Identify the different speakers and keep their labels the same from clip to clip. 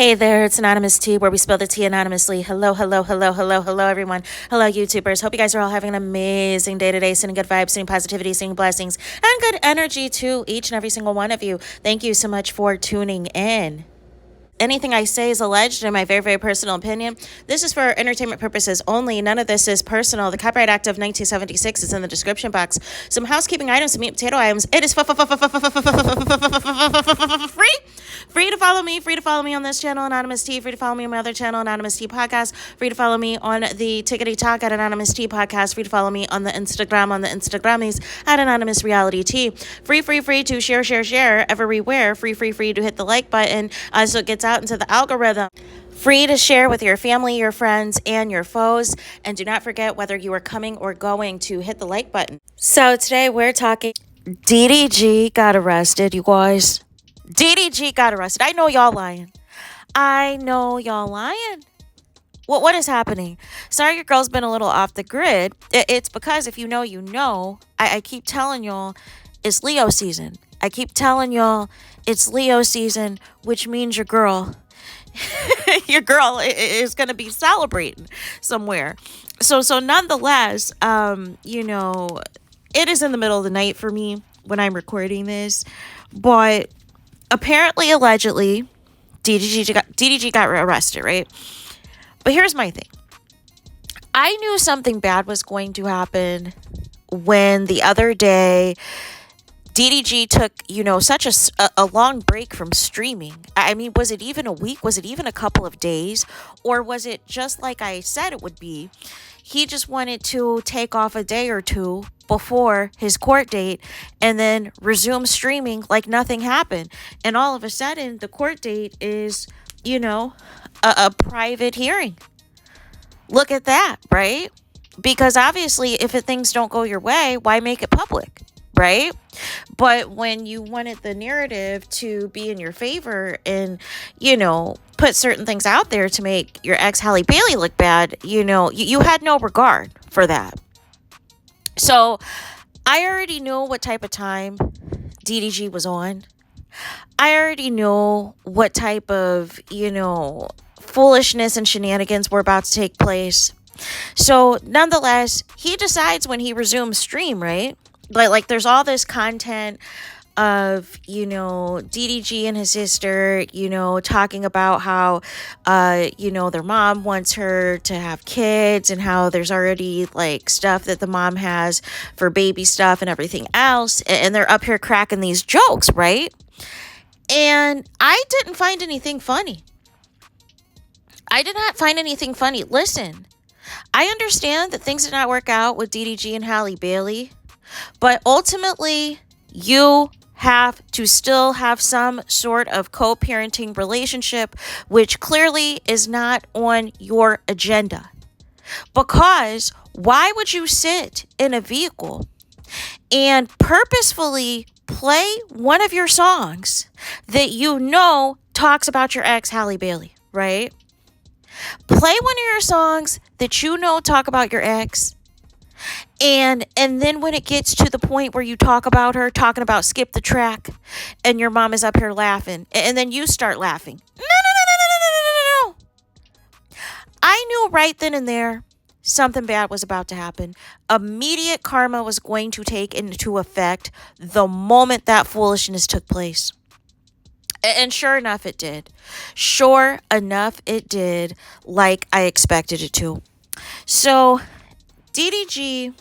Speaker 1: Hey there, it's Anonymous T, where we spill the tea anonymously. Hello, hello, hello, hello, hello, everyone. Hello, YouTubers. Hope you guys are all having an amazing day today, sending good vibes, sending positivity, sending blessings, and good energy to each and every single one of you. Thank you so much for tuning in. Anything I say is alleged in my very, very personal opinion. This is for entertainment purposes only. None of this is personal. The Copyright Act of 1976 is in the description box. Some housekeeping items, some meat and potato items. It is free. Free to follow me. Free to follow me on this channel, Anonymous T. Free to follow me on my other channel, Anonymous T Podcast. Free to follow me on the Tickety Talk at Anonymous T Podcast. Free to follow me on the Instagram, on the Instagrammies at Anonymous Reality T. Free to share everywhere. Free to hit the like button so it gets out into the algorithm. Free to share with your family, your friends, and your foes. And do not forget, whether you are coming or going, to hit the like button. So today we're talking DDG got arrested, you guys. DDG got arrested. I know y'all lying. What is happening? Sorry, your girl's been a little off the grid. It's because if you know, you know. I keep telling y'all it's Leo season. I keep telling y'all it's Leo season, which means your girl is going to be celebrating somewhere. So nonetheless, it is in the middle of the night for me when I'm recording this, but apparently, allegedly, DDG got arrested, right? But here's my thing. I knew something bad was going to happen when the other day DDG took, such a long break from streaming. I mean, was it even a week? Was it even a couple of days? Or was it just like I said it would be? He just wanted to take off a day or two before his court date and then resume streaming like nothing happened. And all of a sudden, the court date is, a private hearing. Look at that, right? Because obviously, if things don't go your way, why make it public? Right? But when you wanted the narrative to be in your favor and, put certain things out there to make your ex Halle Bailey look bad, you had no regard for that. So I already knew what type of time DDG was on. I already knew what type of, foolishness and shenanigans were about to take place. So nonetheless, he decides when he resumes stream, right? Like there's all this content of, DDG and his sister, talking about how, their mom wants her to have kids and how there's already like stuff that the mom has for baby stuff and everything else. And they're up here cracking these jokes, right? And I didn't find anything funny. I did not find anything funny. Listen, I understand that things did not work out with DDG and Halle Bailey. But ultimately, you have to still have some sort of co-parenting relationship, which clearly is not on your agenda. Because why would you sit in a vehicle and purposefully play one of your songs that talks about your ex, Halle Bailey, right? Play one of your songs that talk about your ex. And then when it gets to the point where you talk about her, talking about skip the track, and your mom is up here laughing, and then you start laughing. No. I knew right then and there something bad was about to happen. Immediate karma was going to take into effect the moment that foolishness took place. And sure enough, it did. Like I expected it to. So DDG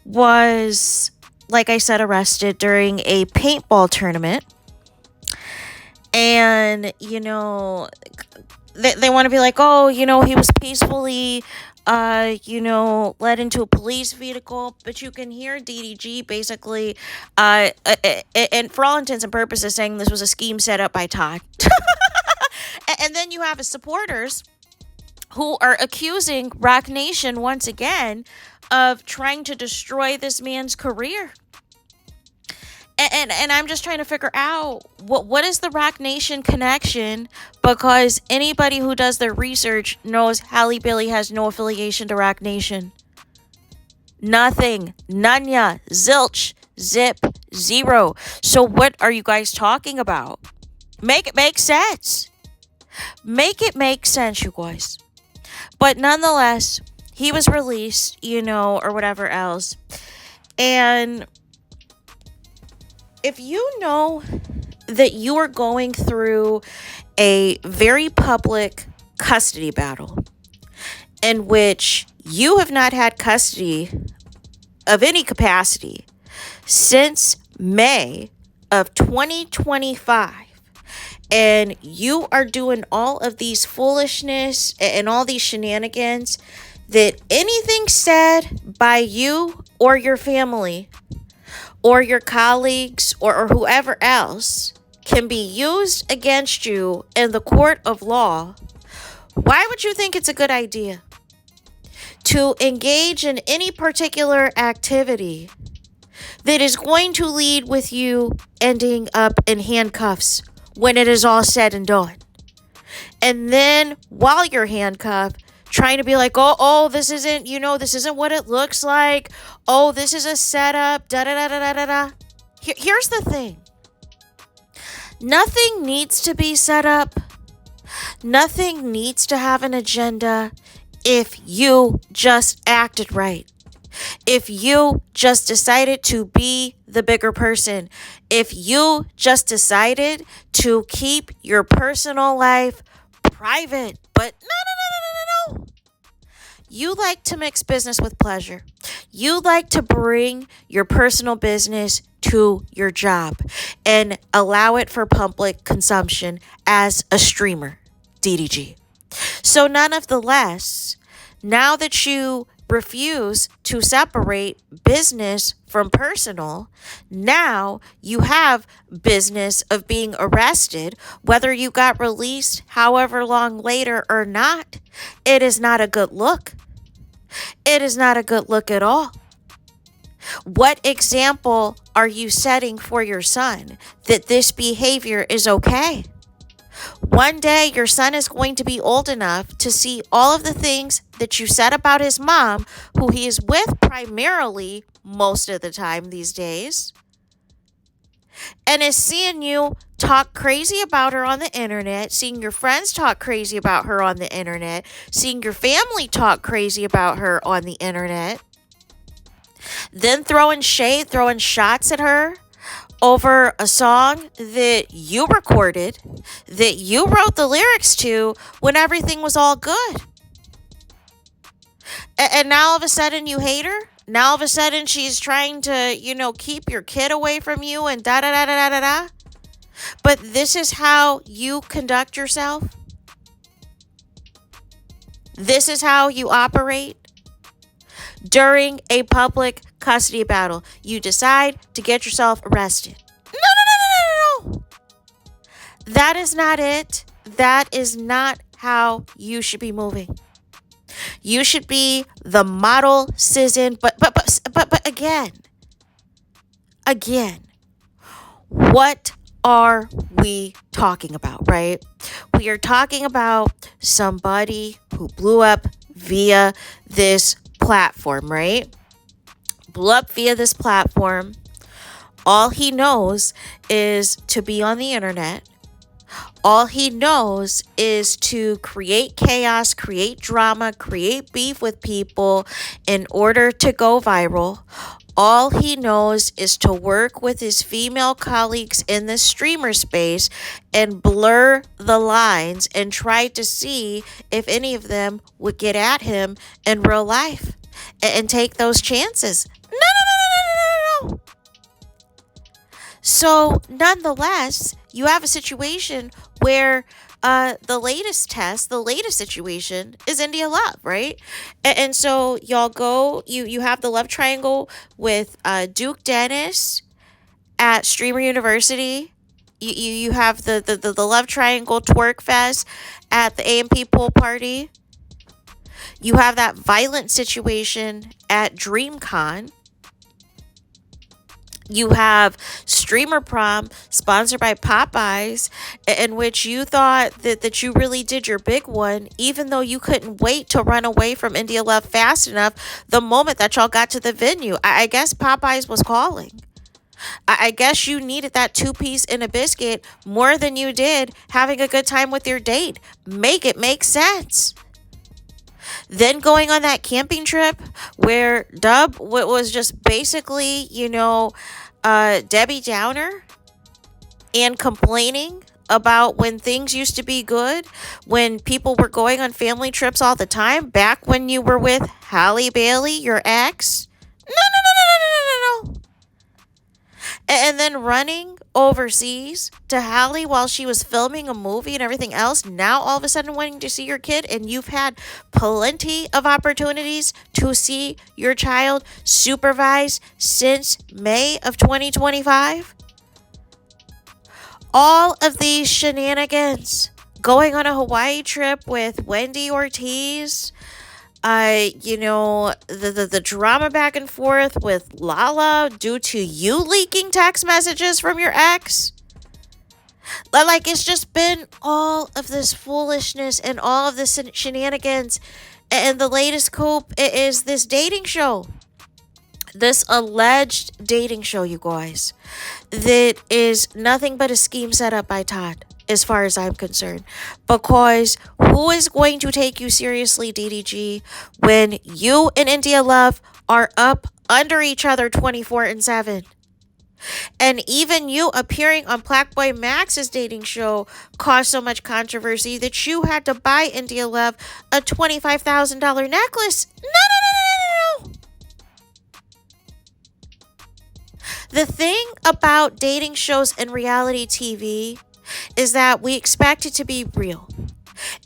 Speaker 1: was, like I said, arrested during a paintball tournament. And, they want to be like, oh, he was peacefully, led into a police vehicle. But you can hear DDG basically, and for all intents and purposes, saying this was a scheme set up by Todd. And then you have his supporters who are accusing Rock Nation once again of trying to destroy this man's career. And I'm just trying to figure out what is the Rock Nation connection, because anybody who does their research knows Halle Bailey has no affiliation to Rock Nation. Nothing. Nanya. Zilch. Zip. Zero. So what are you guys talking about? Make it make sense. Make it make sense, you guys. But nonetheless, he was released, or whatever else. And if you know that you are going through a very public custody battle in which you have not had custody of any capacity since May of 2025, and you are doing all of these foolishness and all these shenanigans, that anything said by you or your family or your colleagues or whoever else can be used against you in the court of law, why would you think it's a good idea to engage in any particular activity that is going to lead with you ending up in handcuffs when it is all said and done? And then while you're handcuffed, trying to be like, oh, this isn't, this isn't what it looks like. Oh, this is a setup, da-da-da-da-da-da. Here's the thing. Nothing needs to be set up. Nothing needs to have an agenda if you just acted right. If you just decided to be the bigger person. If you just decided to keep your personal life private. But no. You like to mix business with pleasure. You like to bring your personal business to your job and allow it for public consumption as a streamer, DDG. So nonetheless, now that you refuse to separate business from personal, now you have business of being arrested, whether you got released however long later or not. It is not a good look. It is not a good look at all. What example are you setting for your son that this behavior is okay? One day, your son is going to be old enough to see all of the things that you said about his mom, who he is with primarily most of the time these days, and is seeing you talk crazy about her on the internet, seeing your friends talk crazy about her on the internet, seeing your family talk crazy about her on the internet, then throwing shade, throwing shots at her over a song that you recorded, that you wrote the lyrics to when everything was all good. And now all of a sudden you hate her? Now all of a sudden she's trying to, keep your kid away from you and da-da-da-da-da-da-da? But this is how you conduct yourself? This is how you operate? During a public custody battle, you decide to get yourself arrested. No. That is not it. That is not how you should be moving. You should be the model citizen, but again, what are we talking about, right? We are talking about somebody who blew up via this platform, right? Blew up via this platform. All he knows is to be on the internet. All he knows is to create chaos, create drama, create beef with people in order to go viral. All he knows is to work with his female colleagues in the streamer space and blur the lines and try to see if any of them would get at him in real life and take those chances. No. So, nonetheless, you have a situation where the latest situation is India Love, right? And so y'all go, you have the love triangle with Duke Dennis at Streamer University. You have the love triangle twerk fest at the AMP pool party. You have that violent situation at DreamCon. You have Streamer Prom, sponsored by Popeyes, in which you thought that you really did your big one, even though you couldn't wait to run away from India Love fast enough the moment that y'all got to the venue. I guess Popeyes was calling. I guess you needed that 2-piece in a biscuit more than you did having a good time with your date. Make it make sense. Then going on that camping trip where Dub was just basically, Debbie Downer and complaining about when things used to be good, when people were going on family trips all the time, back when you were with Halle Bailey, your ex. No, no, no, no, no, no, no, no. And then running overseas to Halle while she was filming a movie and everything else. Now all of a sudden wanting to see your kid, and you've had plenty of opportunities to see your child supervised since May of 2025. All of these shenanigans, going on a Hawaii trip with Wendy Ortiz, the drama back and forth with Lala due to you leaking text messages from your ex. Like, it's just been all of this foolishness and all of this shenanigans. And the latest coup is this dating show. This alleged dating show, you guys, that is nothing but a scheme set up by Todd, as far as I'm concerned. Because who is going to take you seriously, DDG, when you and India Love are up under each other 24/7? And even you appearing on Blackboy Max's dating show caused so much controversy that you had to buy India Love a $25,000 necklace. No, no, no, no, no, no. The thing about dating shows and reality TV is that we expect it to be real.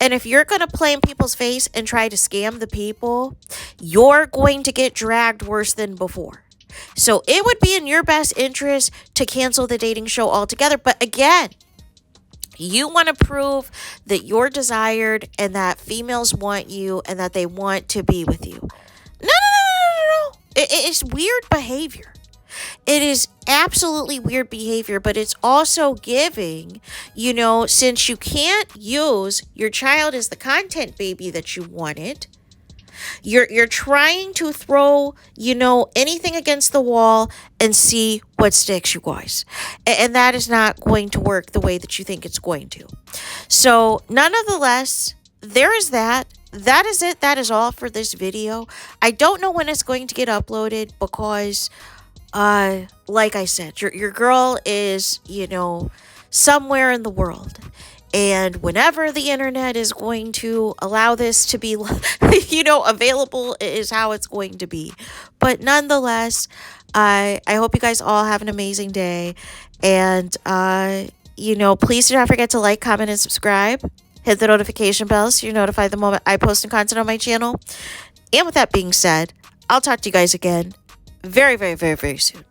Speaker 1: And if you're going to play in people's face and try to scam the people, you're going to get dragged worse than before. So it would be in your best interest to cancel the dating show altogether. But again, you want to prove that you're desired and that females want you and that they want to be with you. No, no, no, no, no, no. It is weird behavior. It is absolutely weird behavior, but it's also giving, since you can't use your child as the content baby that you wanted, you're trying to throw, anything against the wall and see what sticks, you guys. And that is not going to work the way that you think it's going to. So, nonetheless, there is that. That is it. That is all for this video. I don't know when it's going to get uploaded because like I said, your girl is, somewhere in the world. And whenever the internet is going to allow this to be, available is how it's going to be. But nonetheless, I hope you guys all have an amazing day. And, please do not forget to like, comment, and subscribe. Hit the notification bell so you're notified the moment I post new content on my channel. And with that being said, I'll talk to you guys again very, very, very, very soon.